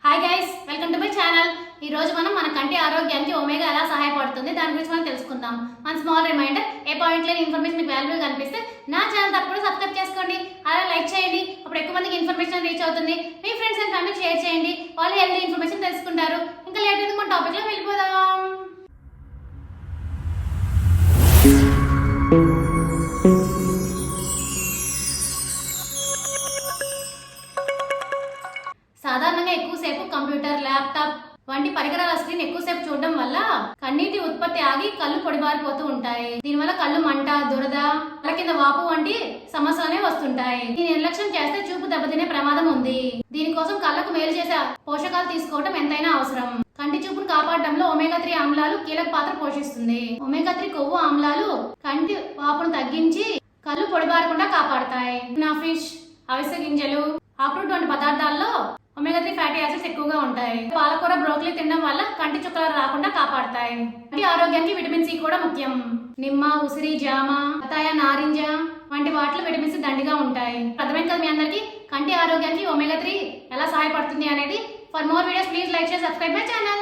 Hi guys, welcome to my channel. ఈ రోజు మనం మన కంటి ఆరోగ్యానికి ఒమేగా ఎలా సహాయపడుతుంది దాని గురించి మనం తెలుసుకుందాం. మన స్మాల్ రిమైండర్, ఏ పాయింట్ లేని ఇన్ఫర్మేషన్ మీకు వాల్యుబుల్ కనిపిస్తే నా ఛానల్ తప్పకుండా సబ్స్క్రైబ్ చేసుకోండి, అలాగే లైక్ చేయండి. అప్పుడు ఎక్కువ మందికి ఇన్ఫర్మేషన్ రీచ్ అవుతుంది. మీ ఫ్రెండ్స్ అండ్ ఫ్యామిలీ షేర్ చేయండి, వాళ్ళు హెల్తీ ఇన్ఫర్మేషన్ తెలుసుకుంటారు. ఇంకా లేట్ అయితే మన టాపిక్ లో వెళ్ళిపోదాం. సాధారణంగా ఎక్కువసేపు కంప్యూటర్, ల్యాప్టాప్ వంటి పరికరాల స్క్రీన్ ఎక్కువసేపు చూడడం వల్ల కన్నీటి ఉత్పత్తి ఆగి కళ్ళు పొడిబారిపోతూ ఉంటాయి. దీనివల్ల కళ్ళు మంట, దురద, కళ్ళ కింద వాపు వంటి సమస్యలనే వస్తుంటాయి. ఈ నిర్లక్ష్యం చేస్తే చూపు దెబ్బతినే ప్రమాదం ఉంది. దీనికోసం కళ్ళకు మేలు చేసే పోషకాలు తీసుకోవడం ఎంతైనా అవసరం. కంటి చూపును కాపాడడంలో ఒమేగా 3 ఆమ్లాలు కీలక పాత్ర పోషిస్తుంది. ఒమేగా 3 కొవ్వు ఆమ్లాలు కంటి వాపును తగ్గించి కళ్ళు పొడిబారకుండా కాపాడతాయి. ఫిష్, అవిసె గింజలు, ఆక్రూట్ వంటి పదార్థాల్లో ఒమేగా 3 ఫ్యాటీ యాసిడ్స్ ఎక్కువగా ఉంటాయి. పాలకూర, బ్రోకలీ తినడం వల్ల కంటి చుక్కలు రాకుండా కాపాడతాయి. కంటి ఆరోగ్యానికి విటమిన్ సి కూడా ముఖ్యం. నిమ్మ, ఉసిరి, జామ, బత్తాయ, నారింజ వంటి వాటిలో విటమిన్ సి దండిగా ఉంటాయి. అర్థమైంది కదా మీ అందరికి కంటి ఆరోగ్యానికి ఒమేగా 3 ఎలా సహాయపడుతుంది అనేది. For more videos please like share subscribe my channel.